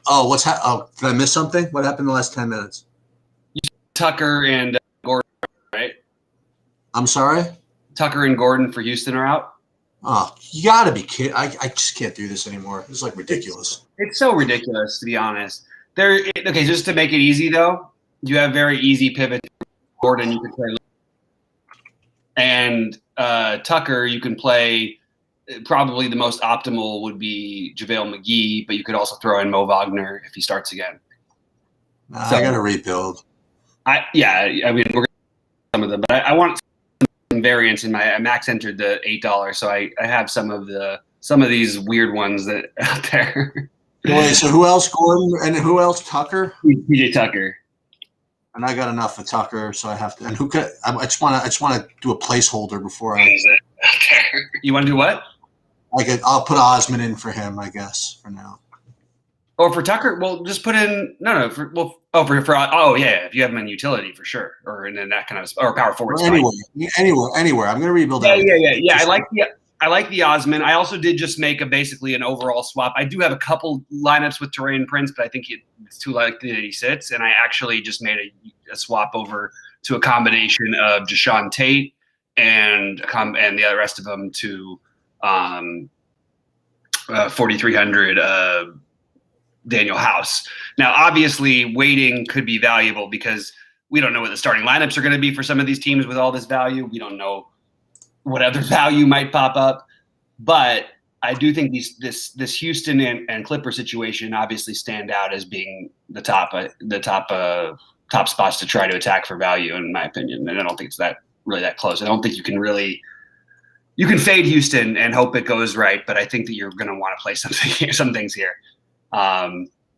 Oh, did I miss something? What happened in the last 10 minutes? Tucker and Gordon, right? I'm sorry? Tucker and Gordon for Houston are out. Oh, you gotta be kidding. I just can't do this anymore. It's like ridiculous. It's so ridiculous, to be honest. Okay, just to make it easy, though, you have very easy pivot. Gordon, you can play. And Tucker, you can play. Probably the most optimal would be JaVale McGee, but you could also throw in Mo Wagner if he starts again. I got to rebuild. I mean, we're going to some of them, but I want some variance in my. Max entered the $8, so I have some of these weird ones that out there. Wait, so who else? Gordon and who else? Tucker. PJ Tucker. And I got enough for Tucker, so I have to. And who could? I just want to do a placeholder before I. You want to do what? I'll put Osman in for him, I guess, for now. Or for Tucker, well, just put in if you have him in utility for sure, or in that kind of or power forward. Anywhere. I'm going to rebuild. Yeah. I like the Osman. I also did just make basically an overall swap. I do have a couple lineups with Taurean Prince, but I think it's too likely that he sits. And I actually just made a swap over to a combination of Deshaun Tate and the rest of them to 4,300 Daniel House. Now, obviously, waiting could be valuable because we don't know what the starting lineups are going to be for some of these teams with all this value. We don't know what other value might pop up, but I do think this Houston and Clipper situation obviously stand out as being the top spots to try to attack for value, in my opinion. And I don't think it's really that close. I don't think you can fade Houston and hope it goes right, but I think that you're going to want to play some things here.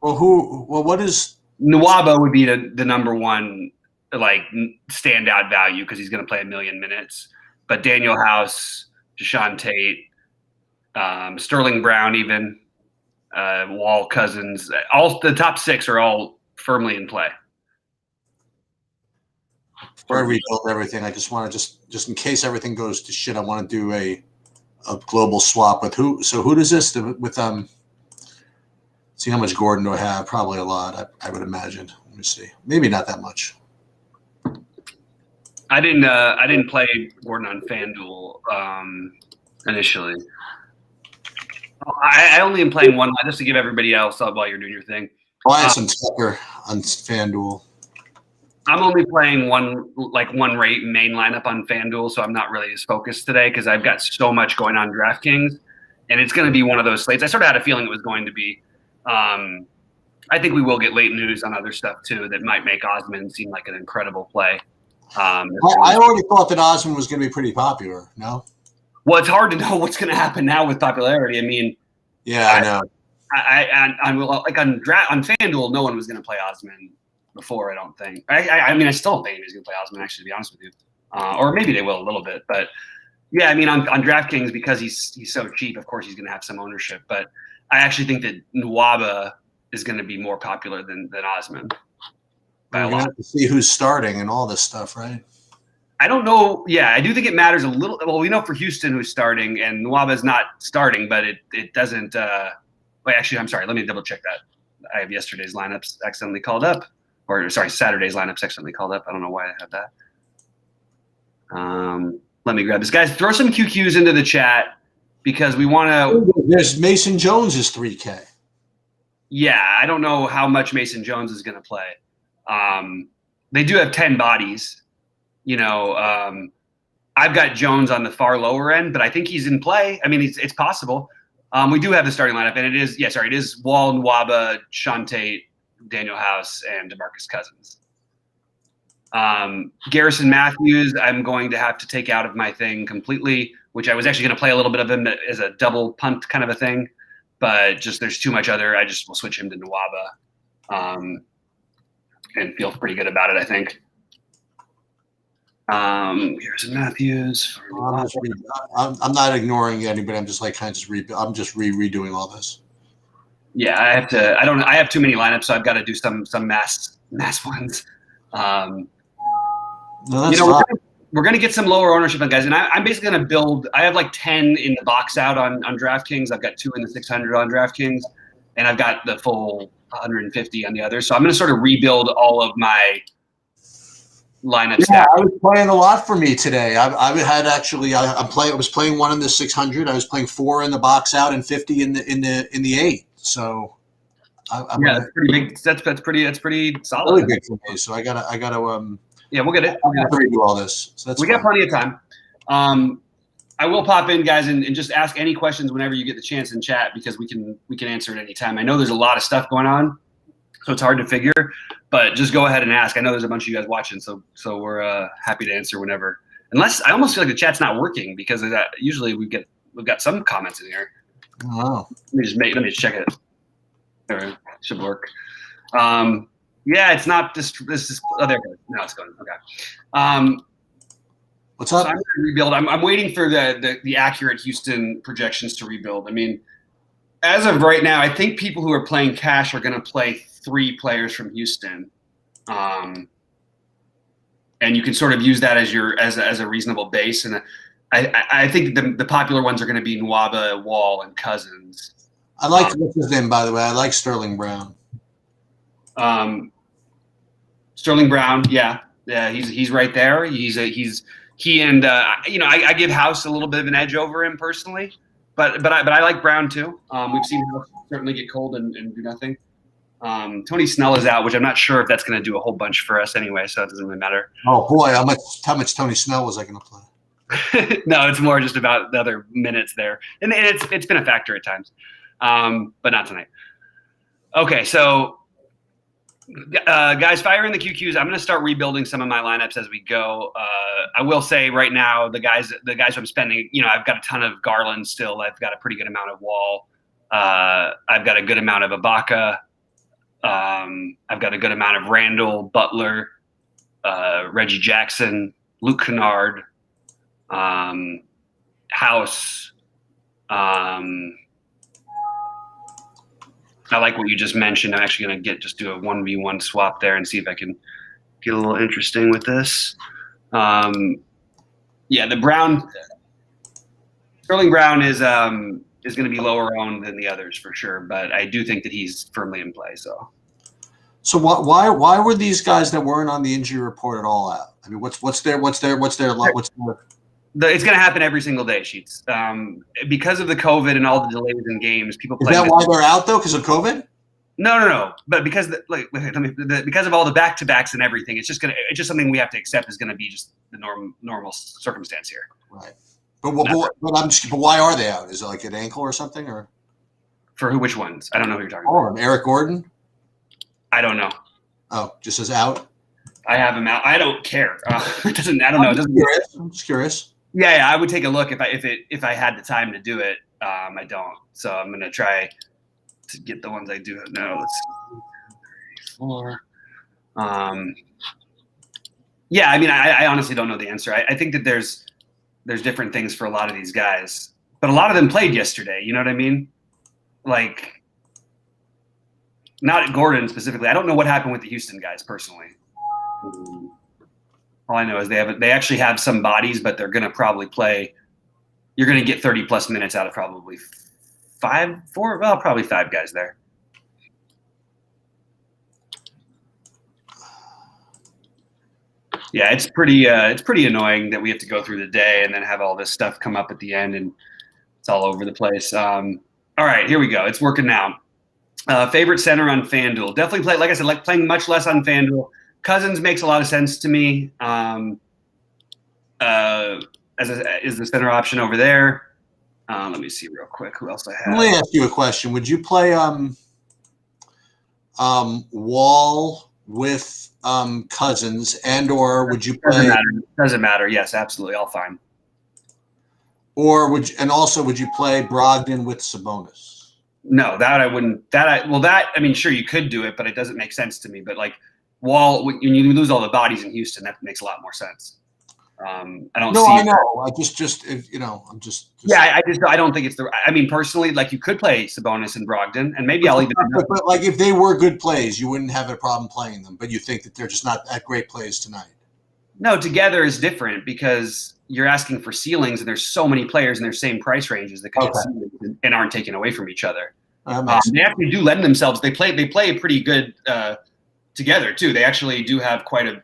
What is Nwaba would be the number one standout value because he's going to play 1 million minutes. But Daniel House, Deshaun Tate, Sterling Brown, even Wall, Cousins, all the top 6 are all firmly in play. Before I rebuild everything, I just want to just in case everything goes to shit, I want to do a global swap with who. So who does this with See how much Gordon do I have? Probably a lot, I would imagine. Let me see. Maybe not that much. I didn't play Gordon on FanDuel initially. I only am playing one just to give everybody else up while you're doing your thing. I have some Tucker on FanDuel. I'm only playing one rate main lineup on FanDuel, so I'm not really as focused today because I've got so much going on DraftKings, and it's going to be one of those slates. I sort of had a feeling it was going to be. I think we will get late news on other stuff too that might make Osman seem like an incredible play. I already thought that Osman was going to be pretty popular. No. Well, it's hard to know what's going to happen now with popularity. I mean, yeah, I know. I'm like on FanDuel, no one was going to play Osman before. I don't think. I mean, I still don't think he was going to play Osman. Actually, to be honest with you, or maybe they will a little bit. But yeah, I mean, on DraftKings because he's so cheap, of course he's going to have some ownership. But I actually think that Nwaba is going to be more popular than Osman. We're going to have to see who's starting and all this stuff, right? I don't know. Yeah, I do think it matters a little. Well, we know for Houston who's starting, and Nwaba is not starting, but it doesn't. Wait, actually, I'm sorry. Let me double check that. I have yesterday's lineups accidentally called up, or sorry, Saturday's lineups accidentally called up. I don't know why I have that. Let me grab this, guys. Throw some QQs into the chat because we want to. There's Mason Jones is 3K. Yeah, I don't know how much Mason Jones is going to play. They do have 10 bodies. I've got Jones on the far lower end, but I think he's in play. I mean, it's possible. We do have the starting lineup, and it is Wall, Nwaba, Deshaun Tate, Daniel House, and DeMarcus Cousins. Garrison Matthews, I'm going to have to take out of my thing completely, which I was actually going to play a little bit of him as a double punt kind of a thing, but just there's too much other. I just will switch him to Nwaba and feel pretty good about it, I think. Here's Matthews. I'm not ignoring anybody. I'm just redoing all this. Yeah, I have to. I have too many lineups, so I've got to do some mass ones. We're gonna get some lower ownership on guys, and I'm basically gonna build. I have like 10 in the box out on DraftKings. I've got 2 in the 600 on DraftKings, and I've got the full 150 on the other. So I'm going to sort of rebuild all of my lineup. Yeah, I was playing a lot for me today. I had actually I was playing one in the 600. I was playing 4 in the box out and 50 in the 8. So that's pretty big. That's pretty solid. Really big for me. So I gotta yeah, we'll get it. We'll redo all this. So that's got plenty of time. I will pop in, guys, and just ask any questions whenever you get the chance in chat, because we can answer at any time. I know there's a lot of stuff going on, so it's hard to figure, but just go ahead and ask. I know there's a bunch of you guys watching, so we're happy to answer whenever. Unless I almost feel like the chat's not working, because of that. Usually we've got some comments in here. Wow. Let me check it. All right, should work. Yeah, it's not this is there it goes. Now it's going. Okay. What's up? So I'm going to rebuild. I'm waiting for the accurate Houston projections to rebuild. I mean, as of right now, I think people who are playing cash are going to play 3 players from Houston, and you can sort of use that as a reasonable base. And I think the popular ones are going to be Nwaba, Wall, and Cousins. I like what's his name, by the way. I like Sterling Brown. Sterling Brown, yeah, he's right there. He and I give House a little bit of an edge over him personally, but I like Brown too. We've seen House certainly get cold and do nothing. Tony Snell is out, which I'm not sure if that's going to do a whole bunch for us anyway, so it doesn't really matter. Oh boy, how much Tony Snell was I going to play? No, it's more just about the other minutes there, and it's been a factor at times, but not tonight. Okay, so. Guys, fire in the QQs. I'm going to start rebuilding some of my lineups as we go. I will say right now, the guys I'm spending, I've got a ton of Garland still. I've got a pretty good amount of Wall. I've got a good amount of Ibaka. I've got a good amount of Randall, Butler, Reggie Jackson, Luke Kennard, House. I like what you just mentioned. I'm actually going to do a 1v1 swap there and see if I can get a little interesting with this. Yeah, the Sterling Brown is going to be lower owned than the others for sure, but I do think that he's firmly in play. So why were these guys that weren't on the injury report at all out? I mean, what's their It's going to happen every single day, Sheets. Because of the COVID and all the delays in games, people play. Is that why they're out though? Because of COVID? No. But because because of all the back-to-backs and everything, it's just something we have to accept is going to be just the normal circumstance here. Right. But why are they out? Is it like an ankle or something, or? For who? Which ones? I don't know who you're talking about. Eric Gordon? I don't know. Oh, just as out. I have him out. I don't care. It doesn't. I don't know. I'm just curious. Yeah, I would take a look if I had the time to do it. I don't, so I'm gonna try to get the ones I do know. Let's see. 4. Yeah, I mean, I honestly don't know the answer. I think that there's different things for a lot of these guys, but a lot of them played yesterday. You know what I mean? Like, not Gordon specifically. I don't know what happened with the Houston guys personally. All I know is they actually have some bodies, but they're going to probably play. You're going to get 30+ minutes out of probably 5 guys there. Yeah, it's pretty annoying that we have to go through the day and then have all this stuff come up at the end, and it's all over the place. All right, here we go. It's working now. Favorite center on FanDuel. Definitely play, like I said, like playing much less on FanDuel. Cousins makes a lot of sense to me is the center option over there. Let me see real quick who else I have. Let me ask you a question. Would you play Wall with Cousins, and or would you play? Doesn't matter. Yes, absolutely, all fine. Or would you play Brogdon with Sabonis? No, that I wouldn't. I mean, sure you could do it, but it doesn't make sense to me. But like Wall, when you lose all the bodies in Houston, that makes a lot more sense. I don't. No, see I know. I just I'm just. Yeah, I don't think it's the. I mean, personally, like you could play Sabonis and Brogdon, and maybe I'll even. But like, if they were good plays, you wouldn't have a problem playing them. But you think that they're just not that great plays tonight. No, together is different because you're asking for ceilings, and there's so many players in their same price ranges that could hit ceilings and aren't taken away from each other. That makes sense. They actually do lend themselves. They play pretty good together too. They actually do have quite a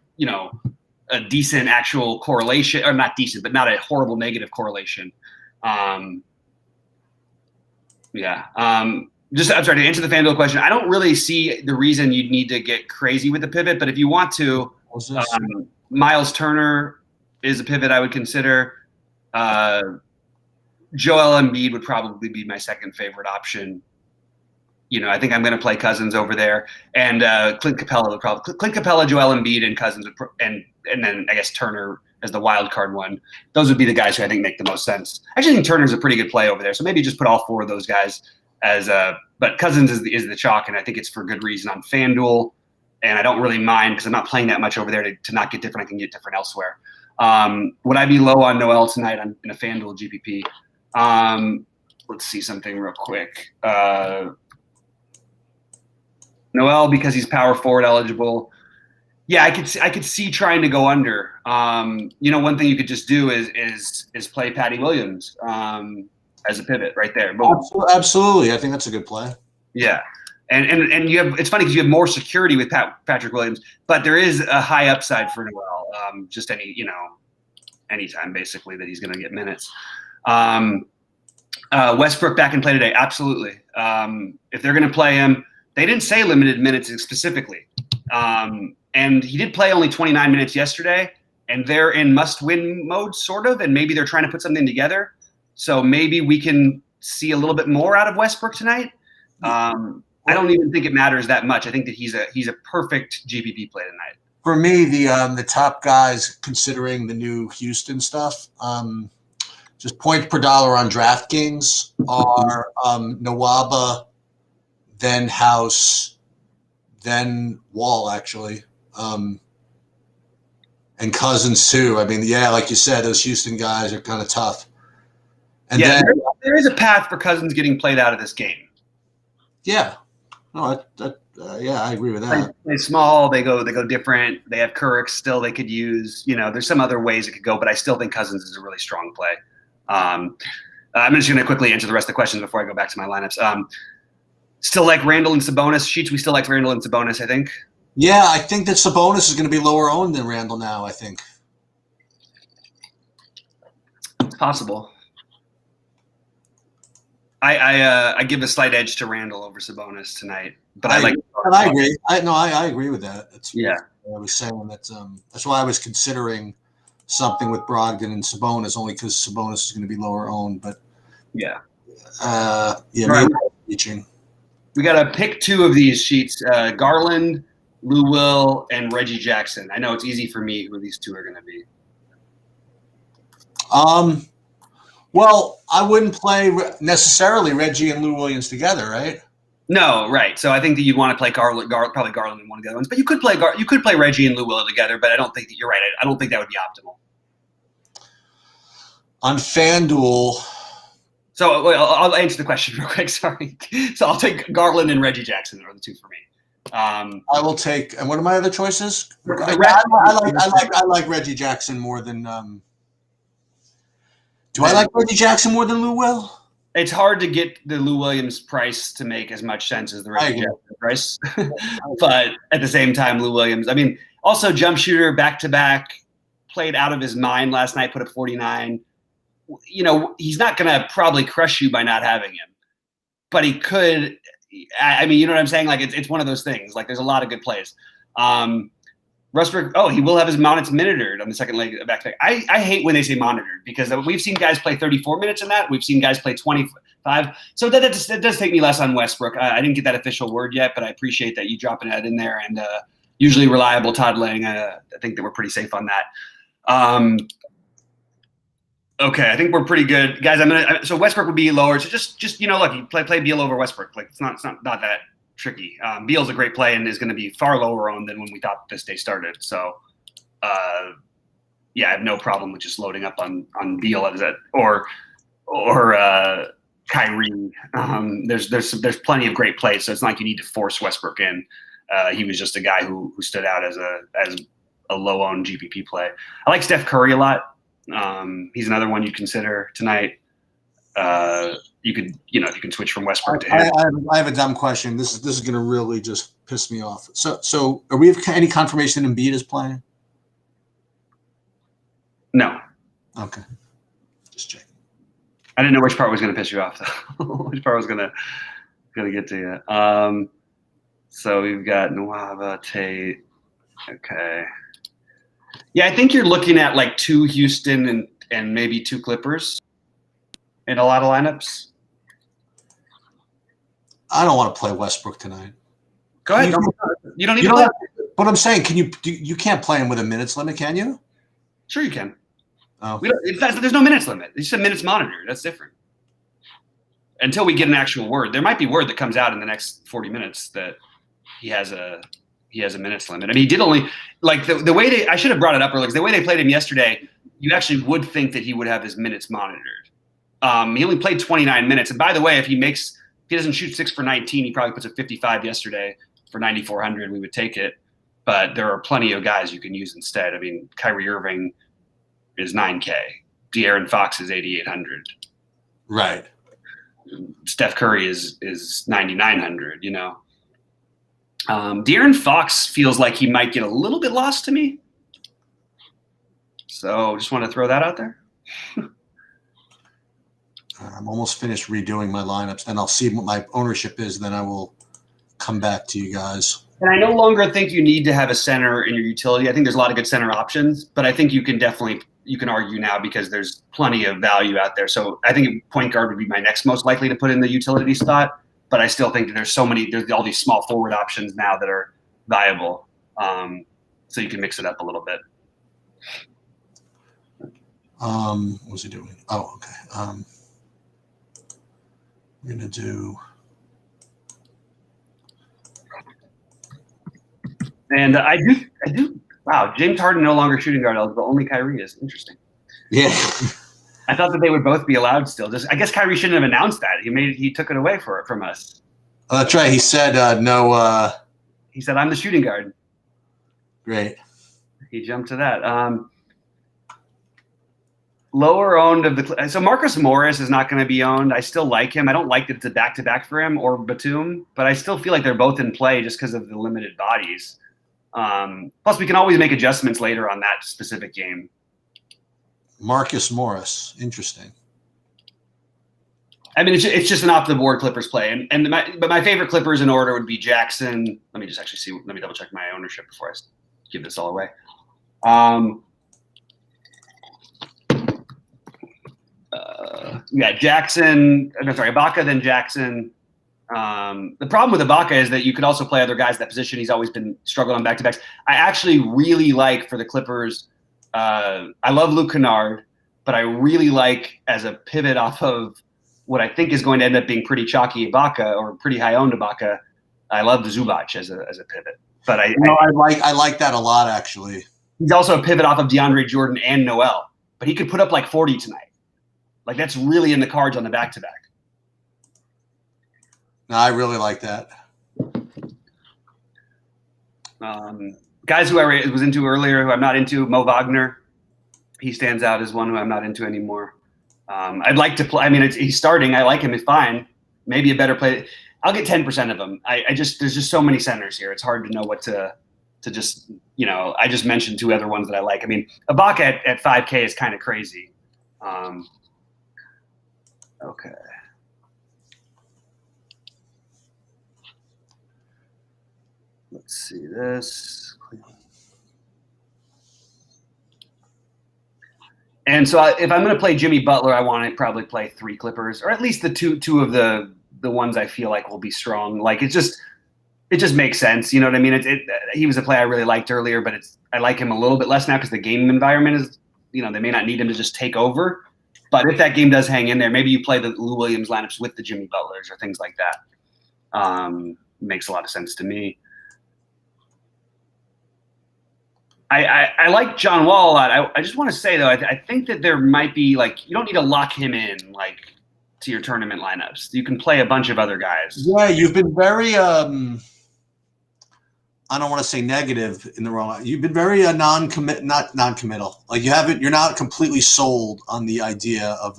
decent actual correlation, or not decent, but not a horrible negative correlation. I'm sorry, to answer the FanDuel question, I don't really see the reason you'd need to get crazy with the pivot, but if you want to, Miles Turner is a pivot I would consider. Joel Embiid would probably be my second favorite option. I think I'm going to play Cousins over there, and Clint Capella, Joel Embiid, and Cousins, and then I guess Turner as the wild card one. Those would be the guys who I think make the most sense. I actually think Turner's a pretty good play over there, so maybe just put all four of those guys as but Cousins is the chalk, and I think it's for good reason on FanDuel, and I don't really mind because I'm not playing that much over there to not get different. I can get different elsewhere. Would I be low on Noel tonight in a FanDuel GPP? Let's see something real quick. Noel, because he's power forward eligible. Yeah, I could see trying to go under. One thing you could just do is play Patty Williams as a pivot right there. Absolutely, I think that's a good play. Yeah, and you have, it's funny because you have more security with Patrick Williams, but there is a high upside for Noel. Just anytime basically that he's going to get minutes. Westbrook back in play today, absolutely. If they're going to play him. They didn't say limited minutes specifically. And he did play only 29 minutes yesterday, and they're in must-win mode, sort of, and maybe they're trying to put something together. So maybe we can see a little bit more out of Westbrook tonight. I don't even think it matters that much. I think that he's a perfect GPP play tonight. For me, the top guys, considering the new Houston stuff, just points per dollar on DraftKings are Nwaba, then House, then Wall, actually, and Cousins too. I mean, yeah, like you said, those Houston guys are kind of tough. And then there is a path for Cousins getting played out of this game. Yeah, no, yeah, I agree with that. They small, they go different. They have Kurix still they could use. There's some other ways it could go, but I still think Cousins is a really strong play. I'm just going to quickly answer the rest of the questions before I go back to my lineups. Still like Randall and Sabonis. Sheets, we still like Randall and Sabonis, I think. Yeah, I think that Sabonis is going to be lower owned than Randall now, I think. It's possible. I give a slight edge to Randall over Sabonis tonight. But I agree. I agree with that. I was saying that's why I was considering something with Brogdon and Sabonis, only because Sabonis is going to be lower owned. But right. Reaching. We got to pick two of these sheets: Garland, Lou Will, and Reggie Jackson. I know it's easy for me who these two are going to be. Well, I wouldn't play necessarily Reggie and Lou Williams together, right? No, right. So I think that you'd want to play probably Garland in one of the other ones, but you could play Reggie and Lou Will together. But I don't think that you're right. I don't think that would be optimal. On FanDuel. So I'll answer the question real quick. Sorry. So I'll take Garland and Reggie Jackson are the two for me. I will take. And what are my other choices? I like Reggie Jackson more than. Do I like Reggie Jackson more than Lou Will? It's hard to get the Lou Williams price to make as much sense as the Reggie Jackson price. But at the same time, Lou Williams. I mean, also jump shooter back to back, played out of his mind last night. Put up 49. He's not going to probably crush you by not having him, but he could. I mean, you know what I'm saying? Like it's one of those things. Like there's a lot of good plays. Westbrook. Oh, he will have his monitored on the second leg back to back. I hate when they say monitored because we've seen guys play 34 minutes in that. We've seen guys play 25. So that does take me less on Westbrook. I didn't get that official word yet, but I appreciate that you dropping that in there. And usually reliable Todd Lang. I think that we're pretty safe on that. Okay, I think we're pretty good, guys. So Westbrook would be lower. So just look, you play Beal over Westbrook. Like it's not that tricky. Beal's a great play and is going to be far lower owned than when we thought this day started. So, I have no problem with just loading up on Beal as that or Kyrie. There's plenty of great plays, so it's not like you need to force Westbrook in. He was just a guy who stood out as a low owned GPP play. I like Steph Curry a lot. He's another one you consider tonight. you can switch from Westbrook to I, him. I have a dumb question. This is going to really just piss me off. So are we have any confirmation that Embiid is playing? No. Okay. Just checking. I didn't know which part was going to piss you off, though. Which part was going to get to you. So we've got Nwaba, Tate. Okay. Yeah, I think you're looking at like 2 Houston and maybe 2 Clippers in a lot of lineups. I don't want to play Westbrook tonight. Go ahead. You don't need to play. But I'm saying, you can't play him with a minutes limit, can you? Sure you can. Oh. There's no minutes limit. It's just a minutes monitor. That's different. Until we get an actual word. There might be word that comes out in the next 40 minutes that he has a minutes limit. I mean, he did only like the way I should have brought it up earlier, because the way they played him yesterday, you actually would think that he would have his minutes monitored. He only played 29 minutes. And by the way, if he doesn't shoot 6 for 19, he probably puts a 55 yesterday for 9,400. We would take it. But there are plenty of guys you can use instead. I mean, Kyrie Irving is 9K. De'Aaron Fox is 8,800. Right. Steph Curry is 9,900, De'Aaron Fox feels like he might get a little bit lost to me. So just want to throw that out there. I'm almost finished redoing my lineups, and I'll see what my ownership is. Then I will come back to you guys. And I no longer think you need to have a center in your utility. I think there's a lot of good center options, but I think you can argue now because there's plenty of value out there. So I think point guard would be my next most likely to put in the utility spot. But I still think that there's all these small forward options now that are viable. So you can mix it up a little bit. What was he doing? Oh, okay. We're going to do. And I do. Wow, James Harden no longer shooting guard eligible. Only Kyrie is. Interesting. Yeah. I thought that they would both be allowed still. I guess Kyrie shouldn't have announced that. He took it away from us. Oh, that's right. He said no. He said, "I'm the shooting guard." Great. He jumped to that. Lower owned of the so Marcus Morris is not going to be owned. I still like him. I don't like that it's a back-to-back for him or Batum, but I still feel like they're both in play just because of the limited bodies. Plus, we can always make adjustments later on that specific game. Marcus Morris, interesting. I mean, it's just an off-the-board Clippers play, but my favorite Clippers in order would be Jackson. Let me just actually see. Let me double check my ownership before I give this all away. Jackson. No, sorry, Ibaka, then Jackson. The problem with Ibaka is that you could also play other guys that position. He's always been struggling on back-to-backs. I actually really like for the Clippers. I love Luke Kennard, but I really like as a pivot off of what I think is going to end up being pretty chalky Ibaka or pretty high-owned Ibaka. I love Zubac as a pivot, but I like that a lot actually. He's also a pivot off of DeAndre Jordan and Noel, but he could put up like 40 tonight. Like that's really in the cards on the back-to-back. No, I really like that. Guys who I was into earlier, who I'm not into, Mo Wagner. He stands out as one who I'm not into anymore. I'd like to play. I mean, he's starting. I like him. It's fine. Maybe a better play. I'll get 10% of him. There's just so many centers here. It's hard to know what to just, I just mentioned 2 other ones that I like. I mean, Ibaka at 5K is kind of crazy. Okay. Let's see this. And so if I'm going to play Jimmy Butler, I want to probably play 3 Clippers, or at least the two of the ones I feel like will be strong. Like it just makes sense. You know what I mean? He was a player I really liked earlier, but I like him a little bit less now because the game environment is, they may not need him to just take over. But if that game does hang in there, maybe you play the Lou Williams lineups with the Jimmy Butlers or things like that. Makes a lot of sense to me. I like John Wall a lot. I just want to say, though, I think that there might be, like, you don't need to lock him in, like, to your tournament lineups. You can play a bunch of other guys. Yeah, you've been very I don't want to say negative in the wrong. You've been very not non-committal. Like you're not completely sold on the idea of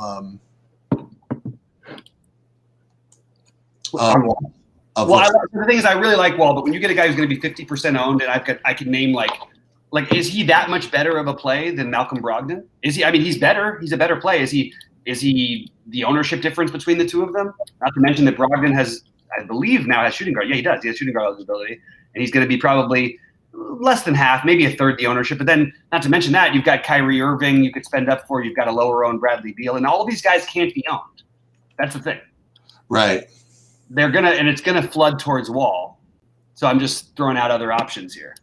On Wall. The thing is, I really like Wall, but when you get a guy who's going to be 50% owned, and I could name like, is he that much better of a play than Malcolm Brogdon? Is he? I mean, he's better. He's a better play. Is he the ownership difference between the two of them? Not to mention that Brogdon has, I believe, now has shooting guard. Yeah, he does. He has shooting guard eligibility, and he's going to be probably less than half, maybe a third the ownership. But then, not to mention that, you've got Kyrie Irving you could spend up for. You've got a lower owned Bradley Beal, and all of these guys can't be owned. That's the thing. Right. It's gonna flood towards Wall. So I'm just throwing out other options here.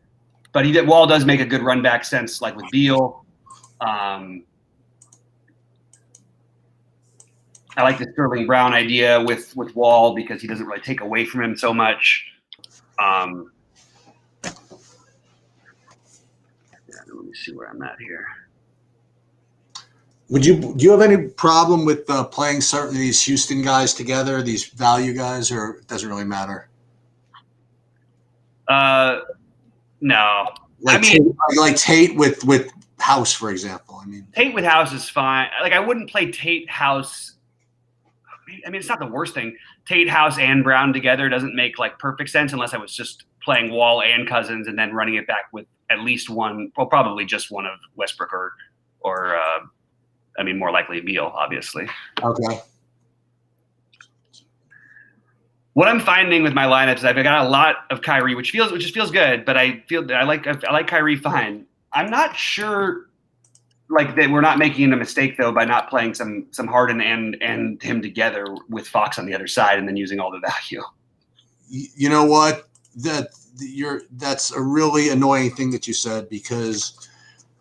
But Wall does make a good run back sense, like with Beal. I like the Sterling Brown idea with Wall because he doesn't really take away from him so much. Let me see where I'm at here. Do you have any problem with playing certain of these Houston guys together, these value guys, or it doesn't really matter? No. Like Tate with House, for example. I mean, Tate with House is fine. Like, I wouldn't play Tate House. I mean, it's not the worst thing. Tate House and Brown together doesn't make like perfect sense unless I was just playing Wall and Cousins and then running it back with at least one, well, probably just one of Westbrook or more likely Beal, obviously. Okay. What I'm finding with my lineups is I've got a lot of Kyrie, which feels good, but I like Kyrie fine. I'm not sure like that we're not making a mistake though by not playing some Harden and him together with Fox on the other side and then using all the value. You know what? That's a really annoying thing that you said because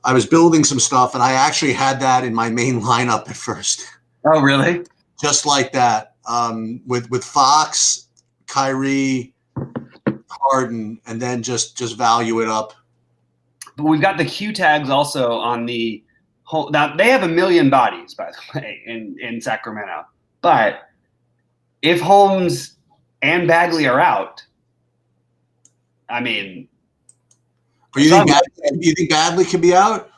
I was building some stuff and I actually had that in my main lineup at first. Oh, really? Just like that. With Fox, Kyrie, Harden, and then just value it up. But we've got the Q tags also on the whole. Now they have 1 million bodies, by the way, in Sacramento. But if Holmes and Bagley are out, I mean, you think Bagley can be out?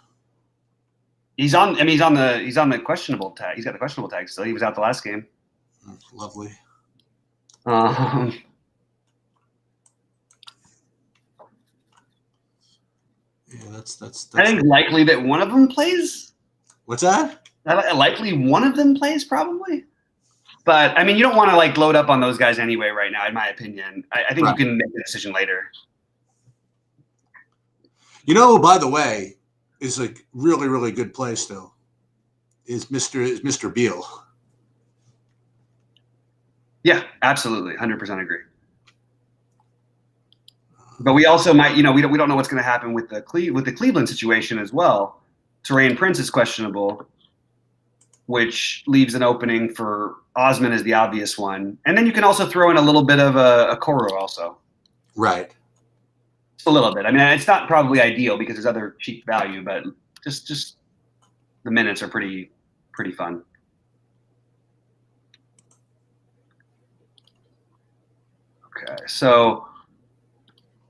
He's on the questionable tag. He's got the questionable tag still. He was out the last game. Lovely. Yeah, that's. I think likely that one of them plays. What's that? Likely one of them plays, probably. But I mean, you don't want to like load up on those guys anyway right now, in my opinion. I think you can make the decision later. You know, by the way, is a really, really good play still. Is Mr. Beal. Yeah, absolutely, 100% agree. But we also might, we don't know what's going to happen with the Cleveland situation as well. Taurean Prince is questionable, which leaves an opening for Osman as the obvious one, and then you can also throw in a little bit of a Koro also. Right. Just a little bit. I mean, it's not probably ideal because there's other cheap value, but just the minutes are pretty fun. Okay, so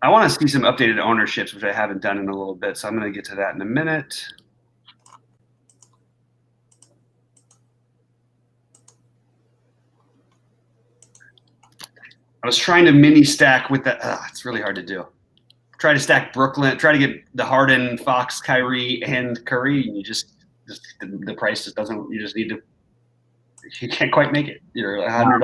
I want to see some updated ownerships, which I haven't done in a little bit, so I'm going to get to that in a minute. I was trying to mini stack with that. It's really hard to do. Try to stack Brooklyn, try to get the Harden, Fox, Kyrie, and Curry, and you just the price just doesn't. You just need to. You can't quite make it. You're $100.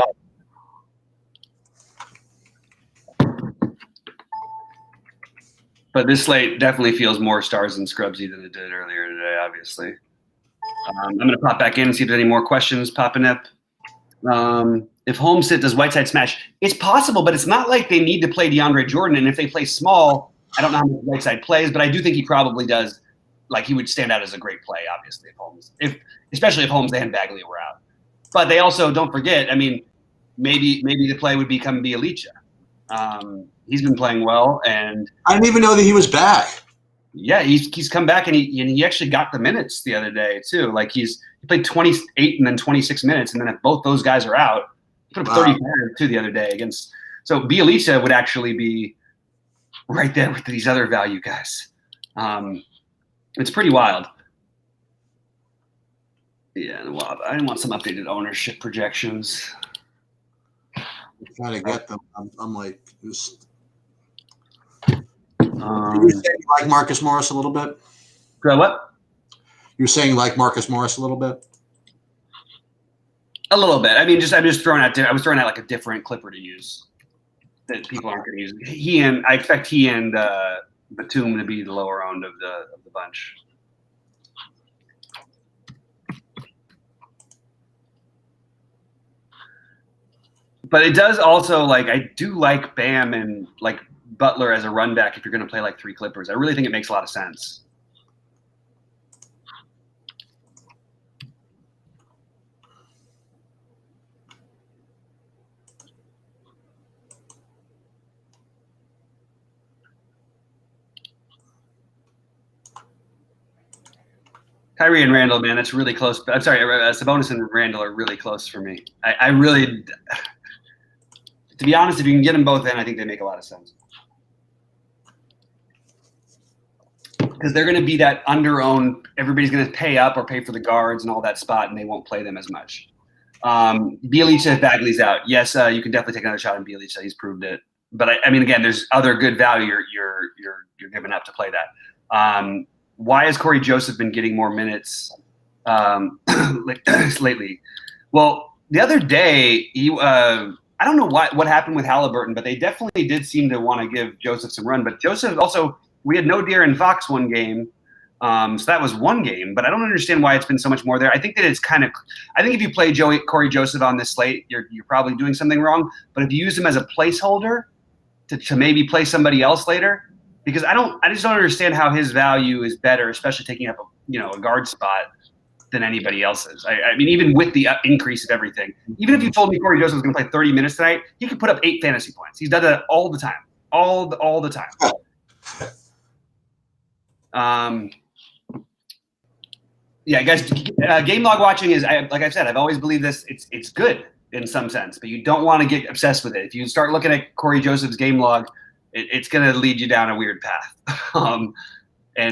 But this slate definitely feels more stars and scrubsy than it did earlier today, obviously. I'm going to pop back in and see if there's any more questions popping up. If Holmes sit, does Whiteside smash? It's possible, but it's not like they need to play DeAndre Jordan. And if they play small, I don't know how much Whiteside plays, but I do think he probably does. Like, he would stand out as a great play, obviously, especially if Holmes and Bagley were out. But they also, don't forget, I mean, maybe the play would become Bialica. He's been playing well, and I didn't even know that he was back. Yeah, he's come back, and he actually got the minutes the other day too. Like he played 28 and then 26 minutes, and then if both those guys are out, he put up 35 too the other day against. So Bialica would actually be right there with these other value guys. It's pretty wild. Yeah, well, I want some updated ownership projections. trying to get them. I'm like, just. Um, You saying you like Marcus Morris a little bit? what? You're saying you like Marcus Morris a little bit? A little bit. I mean, I'm just throwing out. I was throwing out like a different Clipper to use that people aren't going to use. I expect he and Batum to be the lower owned of the bunch. But it does also, like, I do like Bam and like Butler as a run back if you're going to play like 3 Clippers. I really think it makes a lot of sense. Kyrie and Randall, man, that's really close. I'm sorry, Sabonis and Randall are really close for me. I really, to be honest, if you can get them both in, I think they make a lot of sense. Because they're going to be that under-owned, everybody's going to pay up or pay for the guards and all that spot, and they won't play them as much. Bjelica, if Bagley's out, yes, you can definitely take another shot on Bjelica. He's proved it. But I mean, again, there's other good value you're giving up to play that. Why has Corey Joseph been getting more minutes lately? Well, the other day, I don't know what happened with Halliburton, but they definitely did seem to want to give Joseph some run. But Joseph also, we had no De'Aaron Fox one game, so that was one game. But I don't understand why it's been so much more there. I think that it's kind of – I think if you play Corey Joseph on this slate, you're probably doing something wrong. But if you use him as a placeholder to maybe play somebody else later – because I just don't understand how his value is better, especially taking up a guard spot than anybody else's. I mean, even with the increase of everything, even if you told me Corey Joseph was going to play 30 minutes tonight, he could put up 8 fantasy points. He's done that all the time, all the time. Yeah, guys, game log watching is, like I've said, I've always believed this. It's good in some sense, but you don't want to get obsessed with it. If you start looking at Corey Joseph's game log, it's going to lead you down a weird path, and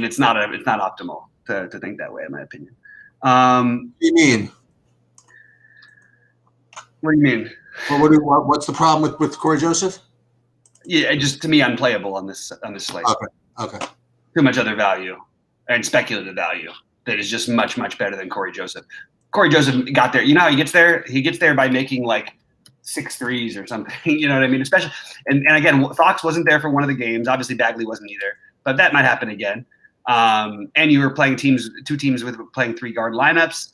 it's not optimal to think that way, in my opinion. What do you mean? What do you mean? Well, what's the problem with Corey Joseph? Yeah, just to me, unplayable on this slate. Okay. Too much other value and speculative value that is just much better than Corey Joseph. Corey Joseph got there. You know how he gets there? He gets there by making like 6 threes or something, you know what I mean? Especially, and again, Fox wasn't there for one of the games. Obviously, Bagley wasn't either, but that might happen again. And you were playing 2 teams with playing 3 guard lineups.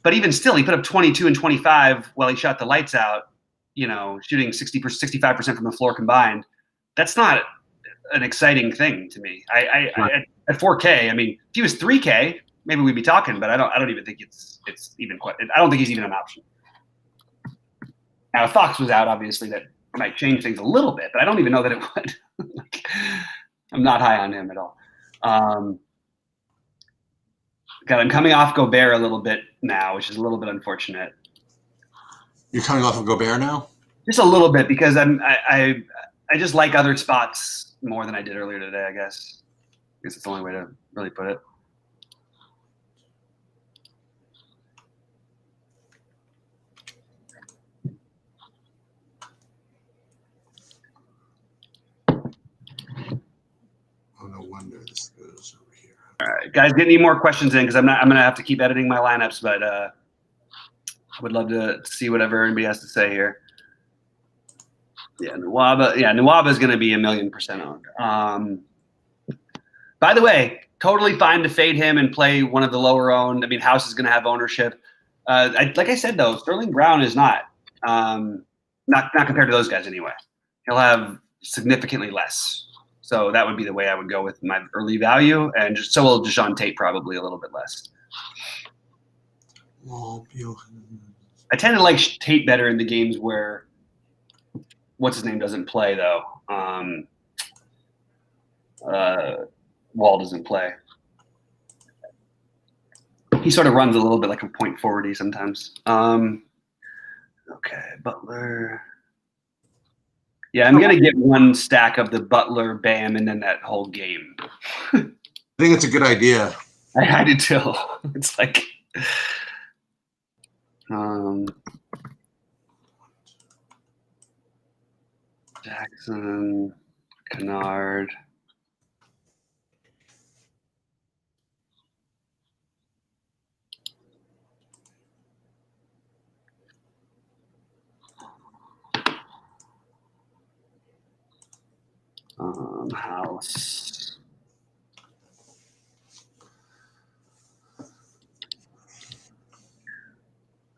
But even still, he put up 22 and 25 while he shot the lights out, shooting 65% from the floor combined. That's not an exciting thing to me. At 4K, I mean, if he was 3K, maybe we'd be talking, but I don't even think it's even quite. I don't think he's even an option. Now, if Fox was out, obviously that might change things a little bit, but I don't even know that it would. I'm not high on him at all. I'm coming off Gobert a little bit now, which is a little bit unfortunate. You're coming off of Gobert now? Just a little bit, because I just like other spots more than I did earlier today, I guess. I guess it's the only way to really put it. No wonder this goes over here. All right, guys, get any more questions in, because I'm going to have to keep editing my lineups, but I would love to see whatever anybody has to say here. Yeah, Nwaba is going to be 1,000,000% owned. By the way, totally fine to fade him and play one of the lower owned. I mean, House is going to have ownership. Like I said, though, Sterling Brown is not compared to those guys anyway. He'll have significantly less. So that would be the way I would go with my early value, and so will Deshaun Tate probably a little bit less. I tend to like Tate better in the games where what's his name doesn't play, though. Wall doesn't play. He sort of runs a little bit like a point forwardy sometimes. Okay, Butler. Yeah, I'm going to get one stack of the Butler, Bam, and then that whole game. I think it's a good idea. I do too. It's like Jackson, Kennard. House.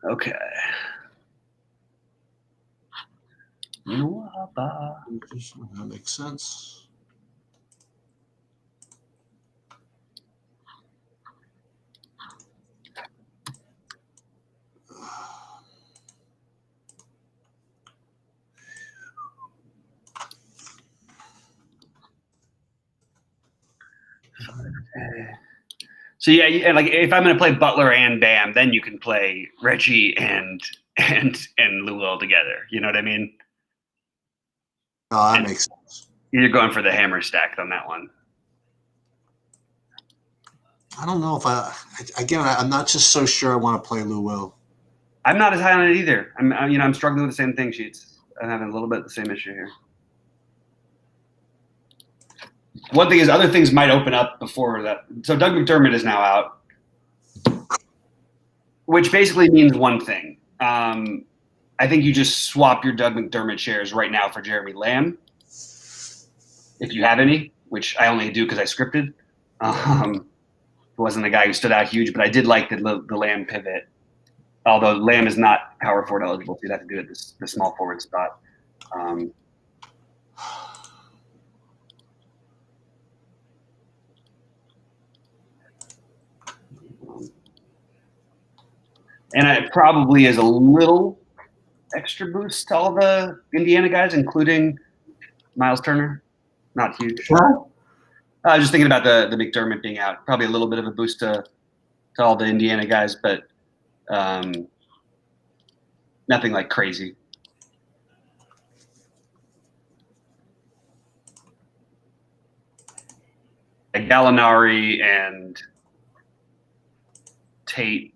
Okay. That makes sense. So yeah, and like if I'm going to play Butler and Bam, then you can play Reggie and Lou Will together. You know what I mean? Oh, that makes sense. You're going for the hammer stack on that one. I don't know if I'm not just so sure I want to play Lou Will. I'm not as high on it either. I'm struggling with the same thing, Sheets. I'm having a little bit of the same issue here. One thing is other things might open up before that. So Doug McDermott is now out, which basically means one thing. I think you just swap your Doug McDermott shares right now for Jeremy Lamb, if you have any, which I only do because I scripted. It wasn't a guy who stood out huge, but I did like the Lamb pivot. Although Lamb is not power forward eligible, so you'd have to do it the small forward spot. And it probably is a little extra boost to all the Indiana guys, including Miles Turner. Not huge. Sure. I was just thinking about the McDermott being out. Probably a little bit of a boost to all the Indiana guys, but nothing like crazy. Gallinari and Tate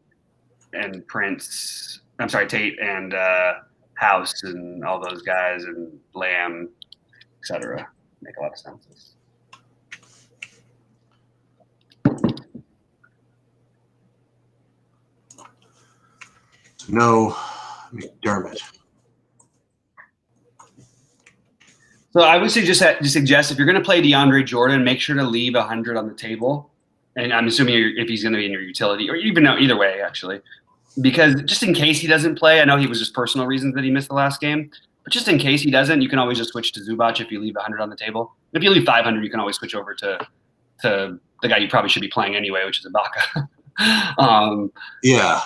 and Prince. I'm sorry, Tate and House and all those guys and Lamb, etc. Make a lot of sense. No McDermott. So I would suggest if you're going to play DeAndre Jordan, make sure to leave 100 on the table. And I'm assuming if he's going to be in your utility, or even either way, actually, because just in case he doesn't play, I know he was just personal reasons that he missed the last game, but just in case he doesn't, you can always just switch to Zubac if you leave 100 on the table. If you leave 500, you can always switch over to the guy you probably should be playing anyway, which is Ibaka. Yeah.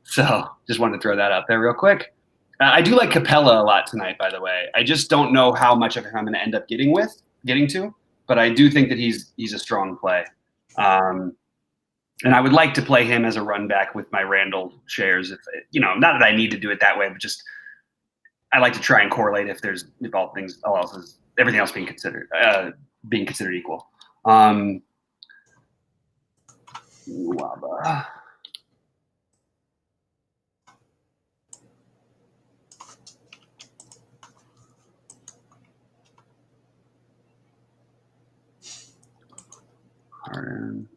So just wanted to throw that out there real quick. I do like Capella a lot tonight, by the way. I just don't know how much of him I'm going to end up getting to, but I do think that he's a strong play. And I would like to play him as a run back with my Randall shares. If not that I need to do it that way, but just I like to try and correlate if everything else being considered equal. Waba. Harden.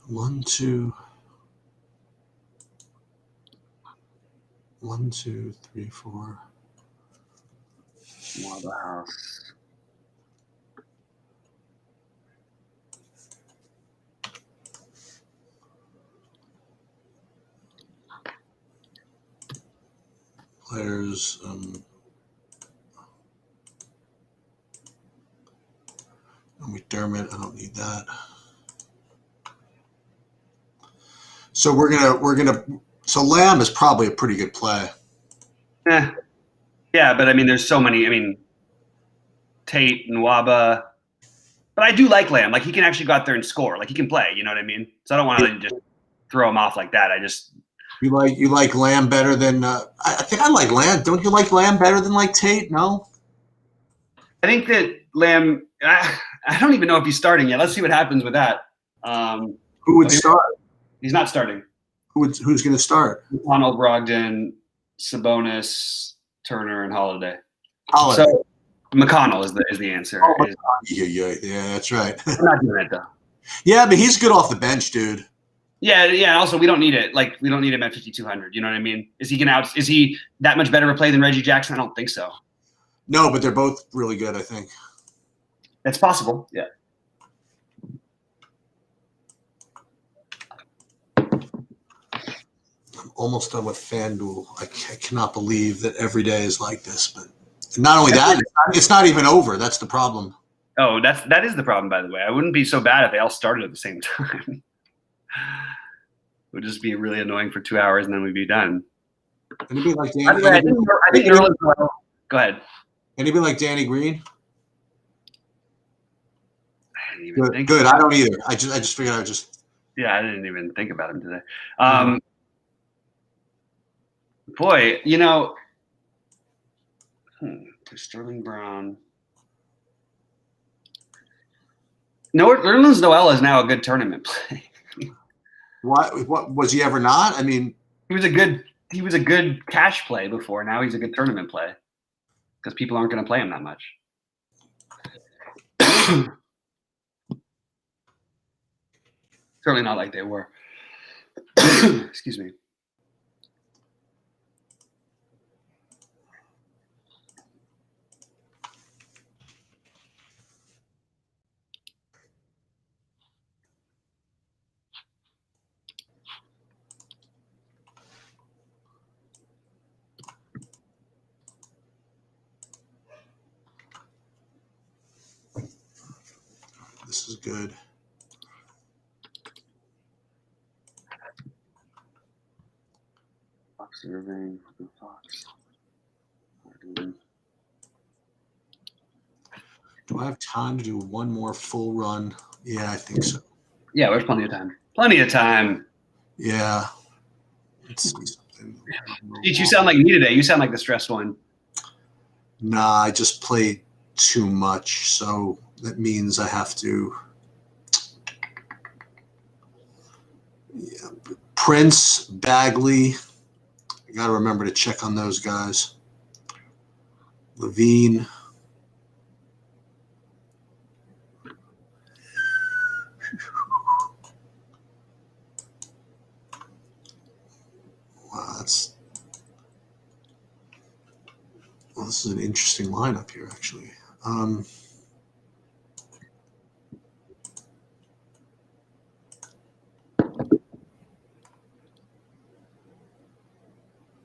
One, two, 3, 4. Waba House. Players. McDermott. I don't need that. So we're gonna. So Lamb is probably a pretty good play. Yeah, but I mean, there's so many. I mean, Tate and Waba. But I do like Lamb. Like he can actually go out there and score. Like he can play. You know what I mean? So I don't want to just throw him off like that. You like Lamb better than I think I like Lamb. Don't you like Lamb better than like Tate? No. I think that Lamb. I don't even know if he's starting yet. Let's see what happens with that. Who would start? He's not starting. Who's going to start? Arnold, Brogdon, Sabonis, Turner, and Holiday. So McConnell is the answer. Oh, yeah, that's right. I'm not doing that though. Yeah, but he's good off the bench, dude. Yeah. Also, we don't need it. Like, we don't need him at 5,200. You know what I mean? Is he that much better of a play than Reggie Jackson? I don't think so. No, but they're both really good, I think. It's possible. Yeah. I'm almost done with FanDuel. I cannot believe that every day is like this. But not only that, it's not even over. That's the problem. Oh, that is the problem, by the way. I wouldn't be so bad if they all started at the same time. It would just be really annoying for 2 hours, and then we'd be done. Can it be like Danny? I think go ahead. Can it be like Danny Green? I didn't even think. Good. I don't either. I just figured I would just. Yeah, I didn't even think about him today. Boy, Sterling Brown. Nerlens Noel is now a good tournament play. What was he ever not? I mean, he was a good cash play before. Now he's a good tournament play because people aren't going to play him that much. Certainly not like they were. Excuse me. This is good. Irving, Fox. Do I have time to do one more full run? Yeah, I think so. Yeah, there's plenty of time. Plenty of time. Yeah. Let's see something. You sound like me today. You sound like the stressed one. Nah, I just played too much, so that means I have to. Yeah, Prince, Bagley. I got to remember to check on those guys. Levine. Wow, this is an interesting lineup here, actually.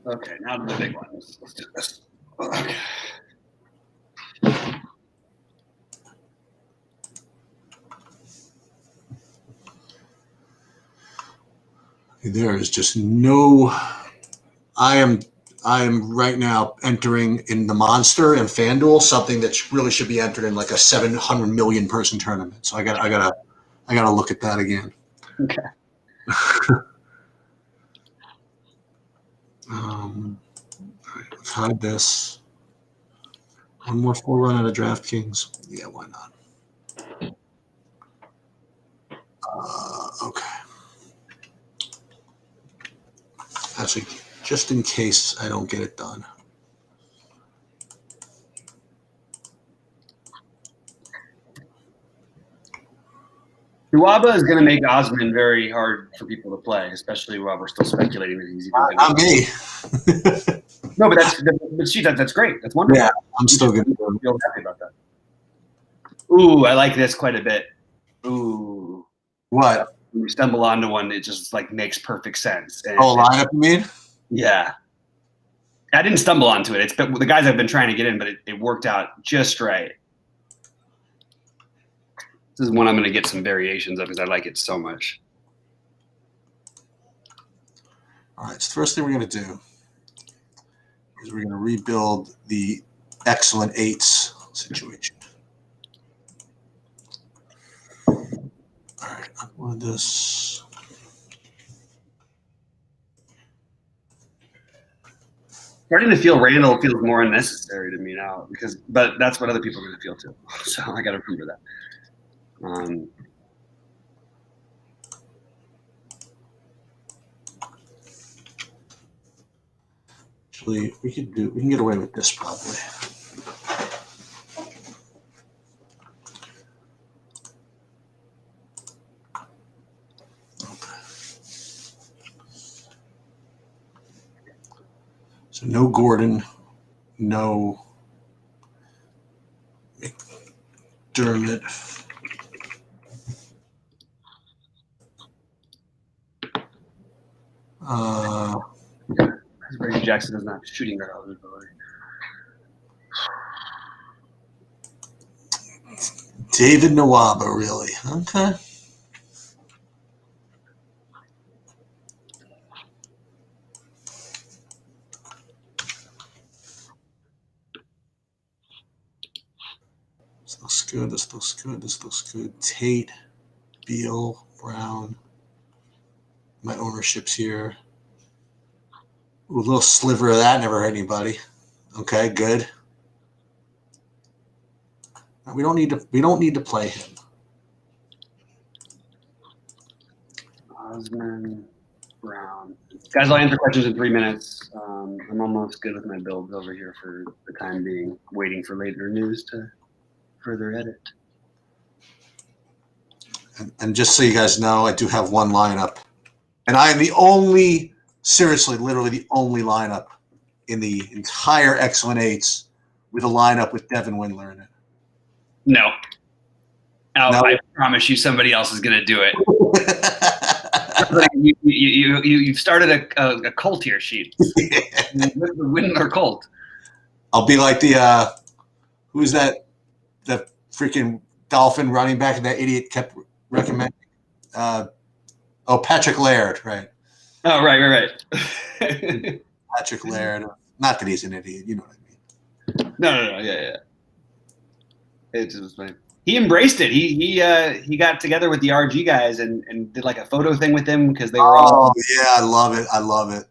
Okay, now to the big one. Let's do this. Okay. There is just no. I am right now entering in the Monster and FanDuel something that really should be entered in like a 700 million person tournament. So I gotta look at that again. Okay. Let's hide this. One more full run out of DraftKings. Yeah, why not? Okay. Actually, just in case I don't get it done. Duwaba is going to make Osman very hard for people to play, especially while we're still speculating that he's even Not me. No, but that's great. That's wonderful. Yeah, I'm still good. Feel happy about that. Ooh, I like this quite a bit. Ooh. What? When you stumble onto one, it just like makes perfect sense. And lineup, you mean? Yeah. I didn't stumble onto it. It's been, the guys I've been trying to get in, but it worked out just right. This is one I'm going to get some variations of because I like it so much. All right, so the first thing we're going to do is we're going to rebuild the excellent eights situation. All right, I want this. starting to feel Randall feels more unnecessary to me now but that's what other people are going to feel too. So I got to remember that. Actually, we can get away with this probably. So no Gordon, no McDermott. Reggie Jackson is not shooting guard eligibility. David Nwaba, really? Okay. This looks good. This looks good. This looks good. Tate, Beal, Brown. My ownership's here. Ooh, a little sliver of that never hurt anybody. Okay, good. We don't need to play him. Osman, Brown. Guys, I'll answer questions in 3 minutes. I'm almost good with my builds over here for the time being, waiting for later news to further edit. And just so you guys know, I do have one lineup. And I am the only, seriously, literally the only lineup in the entire X18s with a lineup with Devin Windler in it. No. I promise you somebody else is going to do it. You've started a cult here, Sheet. The Windler cult. I'll be like the who's that? The freaking Dolphin running back that idiot kept recommending. Patrick Laird, right? Oh, right. Patrick Laird. Not that he's an idiot, you know what I mean. No, yeah. It just was funny. He embraced it. He got together with the RG guys and did like a photo thing with them because they were all. Oh yeah, I love it.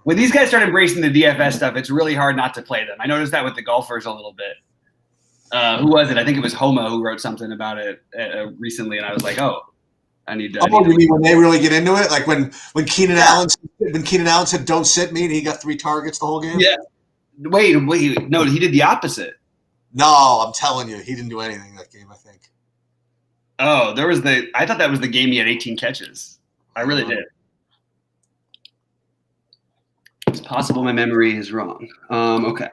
When these guys start embracing the DFS stuff, it's really hard not to play them. I noticed that with the golfers a little bit. Who was it? I think it was Homo who wrote something about it recently, and I was like, oh, I need to. You mean when they really get into it? Like when Keenan Allen said, "Don't sit me," and he got 3 targets the whole game. Yeah. Wait. No, he did the opposite. No, I'm telling you, he didn't do anything that game, I think. Oh, I thought that was the game he had 18 catches. I really did. It's possible my memory is wrong. Okay.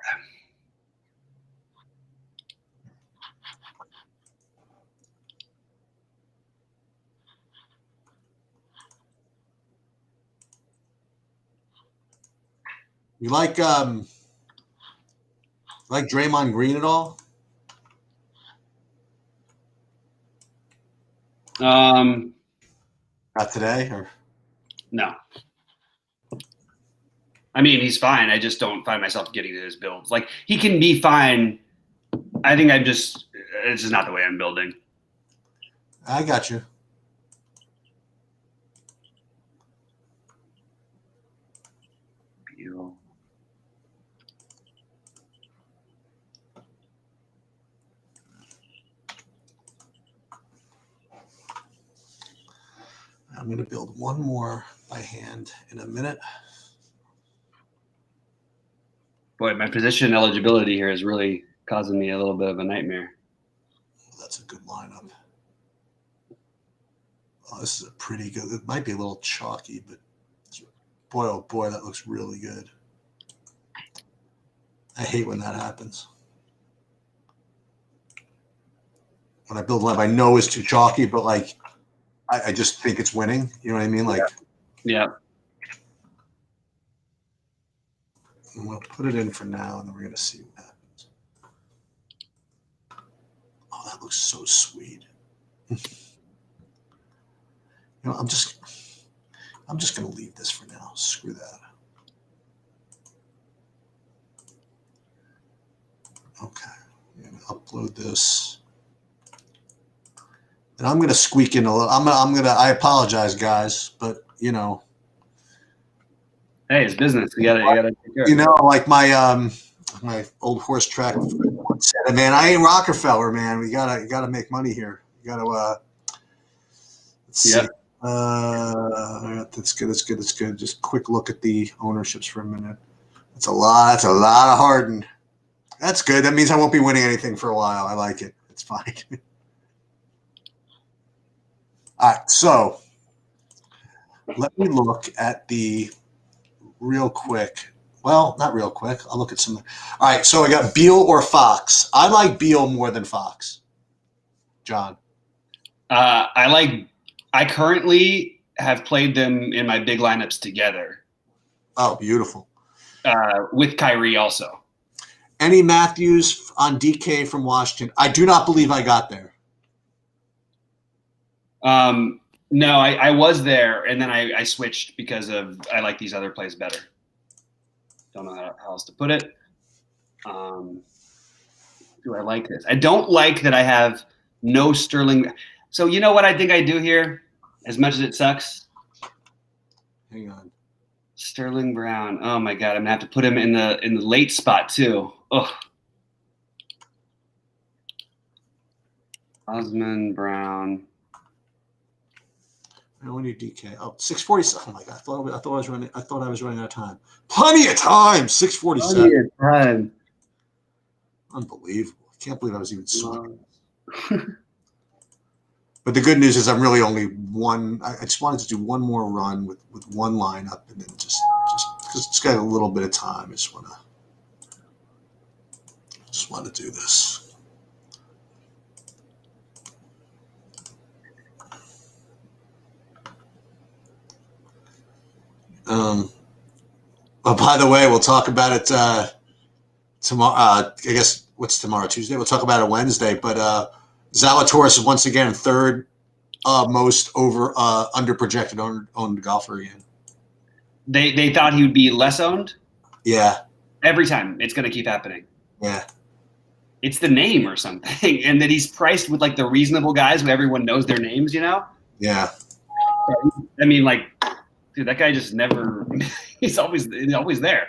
You like Draymond Green at all? Not today, or no. I mean, he's fine. I just don't find myself getting to his builds. Like, he can be fine. I think it's just not the way I'm building. I got you. Beal. I'm going to build one more by hand in a minute. Boy, my position eligibility here is really causing me a little bit of a nightmare. That's a good lineup. Oh, this is a pretty good. It might be a little chalky, but boy, oh boy, that looks really good. I hate when that happens. When I build a lineup, I know it's too chalky, but like I just think it's winning. You know what I mean? Like, yeah. I'm going to put it in for now, and then we're going to see what happens. Oh, that looks so sweet. I'm just going to leave this for now. Screw that. Okay, I'm going to upload this. And I'm going to squeak in a little. I apologize, guys, but Hey, it's business. You gotta take care of it. Like my old horse track said, man, I ain't Rockefeller, man. You gotta make money here. You gotta let's see. Yep. That's good. That's good. That's good. Just quick look at the ownerships for a minute. That's a lot. That's a lot of Harden. That's good. That means I won't be winning anything for a while. I like it. It's fine. All right. So let me look at the real quick. Well, not real quick. I'll look at some. All right. So I got Beal or Fox. I like Beal more than Fox. John. I currently have played them in my big lineups together. Oh, beautiful. With Kyrie also. Any Matthews on DK from Washington? I do not believe I got there. No, I was there, and then I switched because I like these other plays better. Don't know how else to put it. Do I like this? I don't like that I have no Sterling. So you know what I think I do here? As much as it sucks. Hang on. Sterling Brown. Oh my God, I'm gonna have to put him in the late spot too. Oh. Osman Brown. I only need DK. Oh, 647. Oh my God. I thought I was running out of time. Plenty of time. 647. Plenty of time. Unbelievable. I can't believe I was even swinging. But the good news is I'm really only one. I just wanted to do one more run with one lineup, and then just because it's got a little bit of time. I just want to do this. Oh, by the way, we'll talk about it tomorrow. I guess what's tomorrow? Tuesday. We'll talk about it Wednesday. But Zalatoris is once again third most under projected owned golfer again. They thought he would be less owned. Yeah. Every time it's going to keep happening. Yeah. It's the name or something, and that he's priced with like the reasonable guys who everyone knows their names. Yeah. I mean, like, dude, that guy just never. He's always there.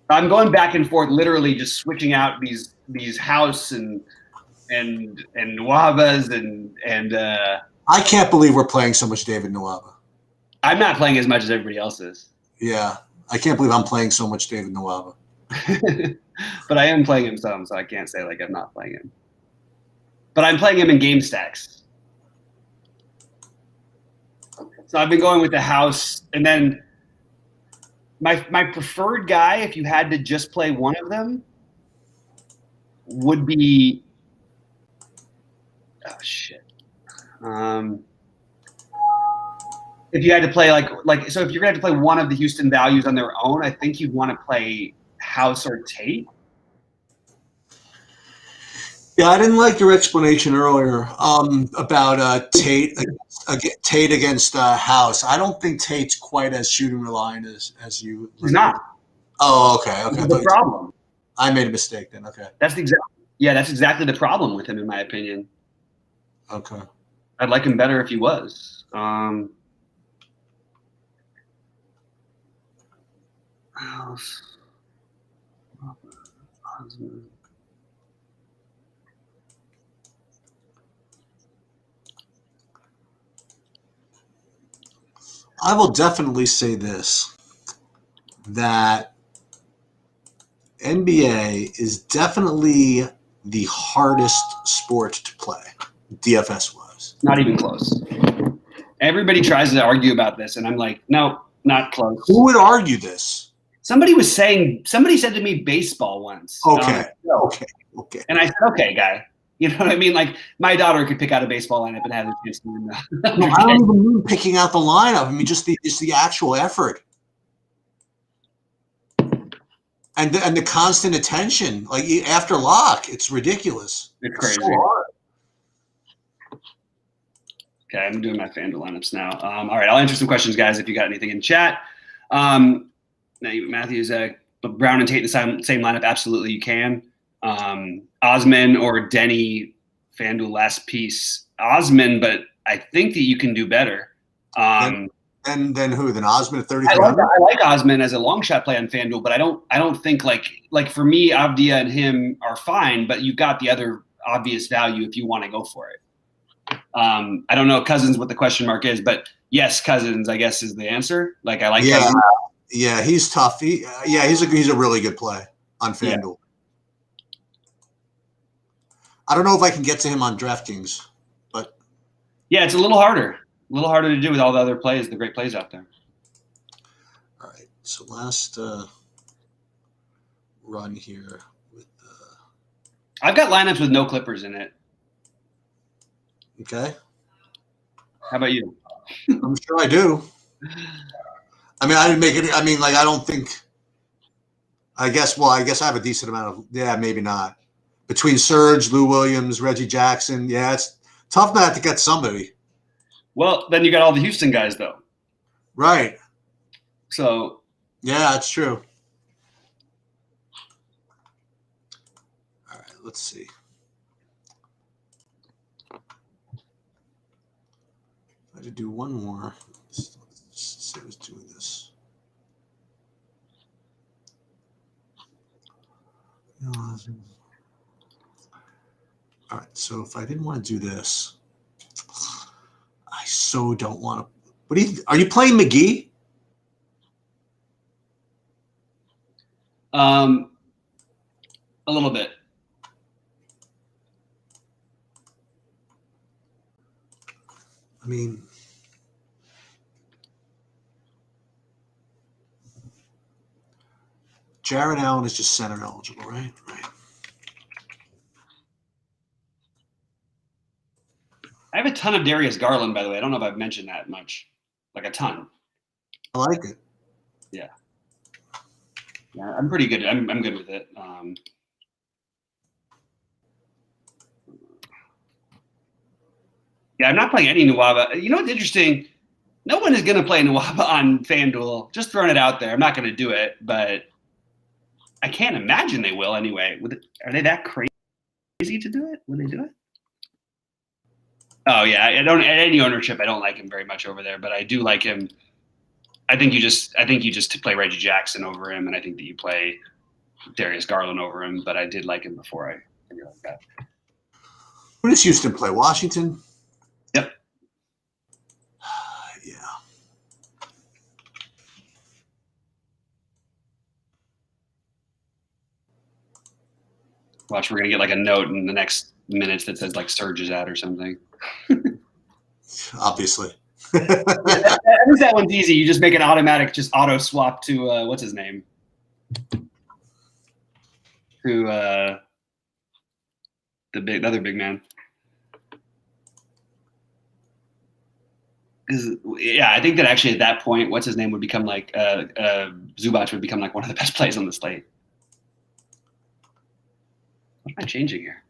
I'm going back and forth, literally just switching out these House and Nwabas and. I can't believe we're playing so much David Nwaba. I'm not playing as much as everybody else is. Yeah, I can't believe I'm playing so much David Nwaba. But I am playing him some, so I can't say like I'm not playing him. But I'm playing him in game stacks. So I've been going with the House, and then my preferred guy, if you had to just play one of them, would be if you had to play so if you're gonna have to play one of the Houston values on their own, I think you'd want to play House or Tate. Yeah, I didn't like your explanation earlier about Tate against House. I don't think Tate's quite as shooting reliant as you. He's not. Oh, okay. That's the problem. I made a mistake then. Okay. That's exactly the problem with him, in my opinion. Okay. I'd like him better if he was. House. I will definitely say this, that NBA is definitely the hardest sport to play, DFS was. Not even close. Everybody tries to argue about this, and I'm like, no, not close. Who would argue this? Somebody said to me baseball once. Okay. And I said, okay, guy. You know what I mean? Like, my daughter could pick out a baseball lineup and have a chance to win. No, I don't even mean picking out the lineup. I mean, just the actual effort. And the constant attention. Like, after lock, it's ridiculous. It's crazy. So hard. Okay, I'm doing my FanDuel lineups now. All right, I'll answer some questions, guys, if you got anything in chat. Now, Matthews, Brown and Tate, the same lineup. Absolutely, you can. Osman or Denny, FanDuel last piece. Osman, but I think that you can do better. Then who? Then Osman at I 3,300. like Osman as a long shot play on FanDuel, but I don't think like for me, Avdia and him are fine, but you've got the other obvious value if you want to go for it. I don't know Cousins what the question mark is, but yes, Cousins I guess is the answer. Like I like Cousins. Yeah, he's tough. He's a really good play on FanDuel. Yeah. I don't know if I can get to him on DraftKings, but yeah, it's a little harder to do with all the other plays, the great plays out there. All right, so last run here with. I've got lineups with no Clippers in it. Okay. How about you? I'm sure I do. I mean, I didn't make it. I mean, like, I don't think. I guess I have a decent amount of. Yeah, maybe not. Between Serge, Lou Williams, Reggie Jackson, yeah, it's tough not to get somebody. Well, then you got all the Houston guys, though. Right. So. Yeah, that's true. All right, let's see. I had to do one more. Let's see who's doing this. All right, so if I didn't want to do this, I so don't want to. Are you playing McGee? A little bit. I mean, Jared Allen is just center eligible, right? Right. I have a ton of Darius Garland, by the way. I don't know if I've mentioned that much. Like a ton. I like it. Yeah. Yeah, I'm pretty good. I'm good with it. Yeah, I'm not playing any Nwaba. You know what's interesting? No one is going to play Nwaba on FanDuel. Just throwing it out there. I'm not going to do it, but I can't imagine they will anyway. Are they that crazy to do it? Would they do it? Oh yeah, I don't. At any ownership, I don't like him very much over there, but I do like him. I think you just play Reggie Jackson over him, and I think that you play Darius Garland over him. But I did like him before I realized that. Who does Houston play? Washington. Yep. Yeah. Watch, we're gonna get like a note in the next minutes that says like Surge is out or something. Obviously. I think that one's easy. You just make an automatic, just auto swap to what's his name? To the other big man. Yeah, I think that actually at that point, what's his name would become like Zubac would become like one of the best plays on the slate. What am I changing here?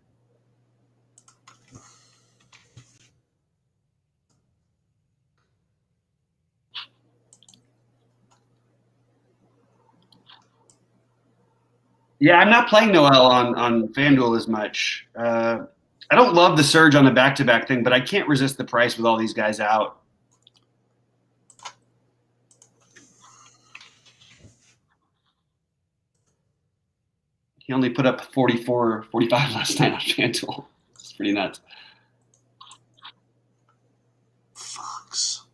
Yeah, I'm not playing Noel on FanDuel as much. I don't love the surge on the back-to-back thing, but I can't resist the price with all these guys out. He only put up 44, 45 last night on FanDuel. It's pretty nuts. Fox.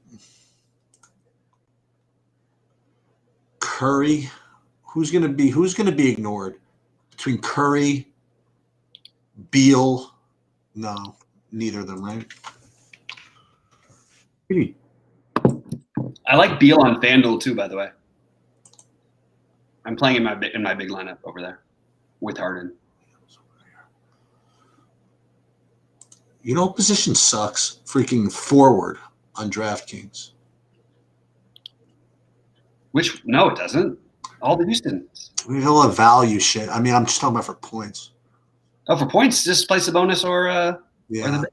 Curry. Who's gonna be ignored between Curry, Beal? No, neither of them, right? I like Beal on FanDuel too, by the way. I'm playing in my big lineup over there with Harden. You know, position sucks. Freaking forward on DraftKings. No, it doesn't. All the Houston. We have a lot of value shit. I mean, I'm just talking about for points. Oh, for points, just place a bonus or Brandel.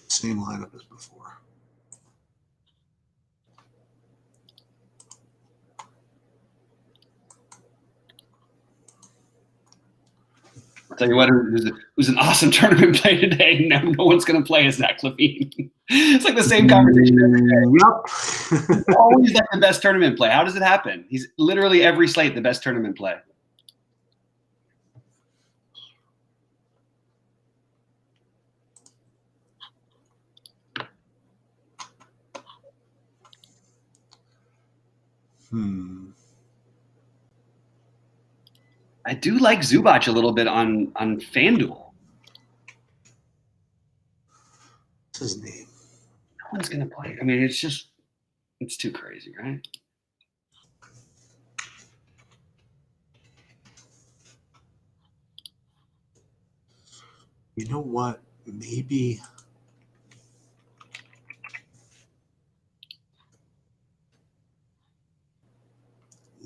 Same lineup as before. tell you what, who's an awesome tournament play today? No one's going to play as Zach LaVine. It's like the same conversation every day. Yep. Always like the best tournament play. How does it happen? He's literally every slate the best tournament play. I do like Zubac a little bit on FanDuel. What's his name? No one's going to play. I mean, it's too crazy, right? You know what? Maybe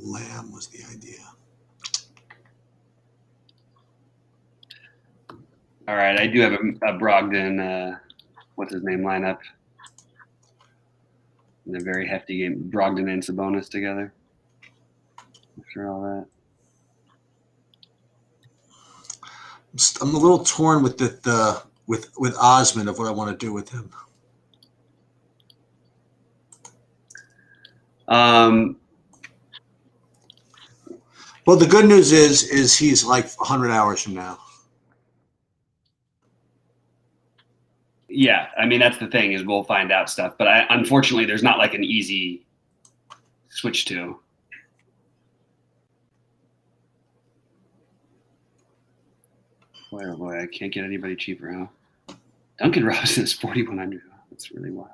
Lamb was the idea. All right, I do have a Brogdon, what's his name, lineup. In a very hefty game. Brogdon and Sabonis together. After all that. I'm a little torn with with Osman of what I want to do with him. Well, the good news is he's like 100 hours from now. Yeah, I mean, that's the thing is we'll find out stuff. But unfortunately, there's not like an easy switch to. Boy, oh boy, I can't get anybody cheaper, huh? Duncan Robinson is 4,100. That's really wild.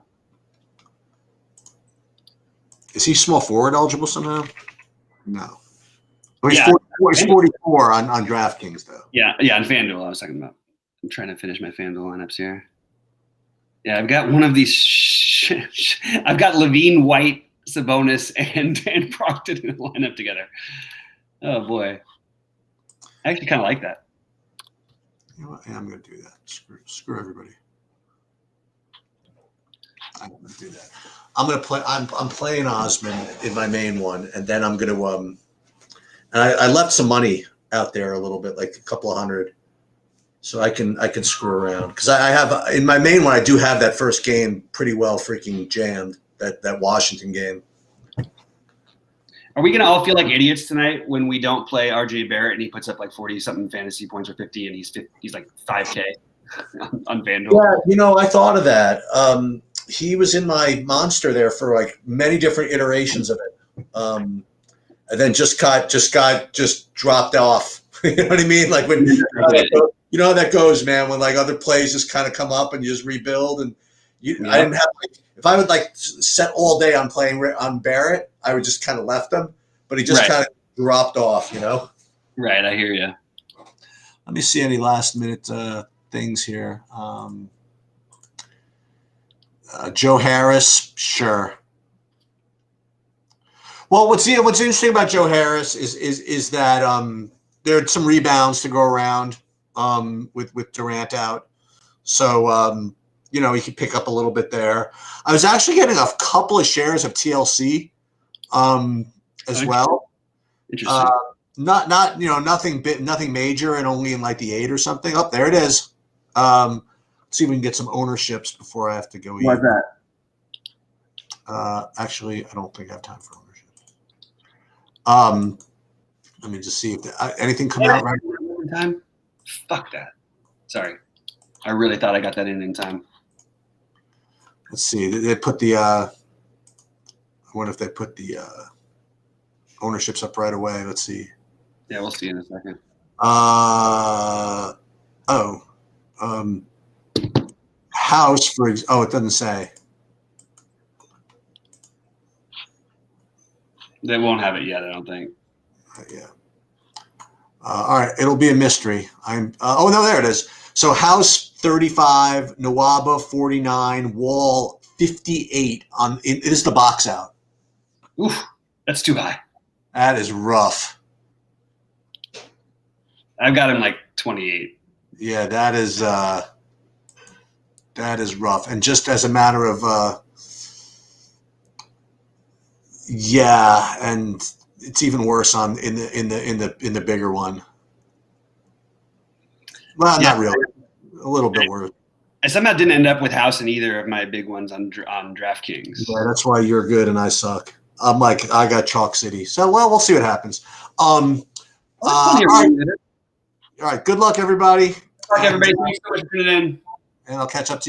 Is he small forward eligible somehow? No. Oh, he's, Yeah. 44 on DraftKings, though. Yeah, on FanDuel I was talking about. I'm trying to finish my FanDuel lineups here. Yeah, I've got one of these. I've got Levine, White, Sabonis, and Brogdon in the lineup together. Oh, boy. I actually kind of like that. You know what? Yeah, I'm going to do that. Screw everybody. I'm going to do that. I'm going to play. I'm playing Osman in my main one, and then I'm going to and I left some money out there a little bit, like a couple of hundred, so I can screw around because I have in my main one I do have that first game pretty well freaking jammed, that Washington game. Are we gonna all feel like idiots tonight when we don't play RJ Barrett and he puts up like 40-something fantasy points or 50 and he's like 5K on FanDuel? Yeah, you know, I thought of that. He was in my monster there for like many different iterations of it, and then just dropped off. You know what I mean? Like when you know how that goes, man. When like other plays just kind of come up and you just rebuild, and I didn't have like if I would like set all day on playing on Barrett, I would just kind of left him, but he just kind of dropped off. You know? Right. I hear you. Let me see any last minute things here. Joe Harris, sure. Well, what's interesting about Joe Harris is that there are some rebounds to go around with Durant out, so you know he could pick up a little bit there. I was actually getting a couple of shares of TLC as well. Interesting. Not you know nothing major, and only in like the 8 or something. Oh, there it is. See if we can get some ownerships before I have to go eat. What's that? Actually, I don't think I have time for ownership. Let me just see if anything come out right in time. Fuck that. Sorry, I really thought I got that in time. Let's see. They put the. I wonder if they put the ownerships up right away. Let's see. Yeah, we'll see in a second. House for it doesn't say. They won't have it yet, I don't think. Yeah. All right, it'll be a mystery. Oh no, there it is. So House 35, Nawaba 49, Wall 58. It is the box out. Oof, that's too high. That is rough. I've got him like 28. Yeah, that is rough. And just as a matter of yeah, and it's even worse in the bigger one. Well, Yeah. not really. A little bit worse. I somehow didn't end up with House in either of my big ones on DraftKings. Yeah, that's why you're good and I suck. I'm like, I got Chalk City. So, well, we'll see what happens. All right. Good luck, everybody. Everybody, thanks so much for tuning in. And I'll catch up to you.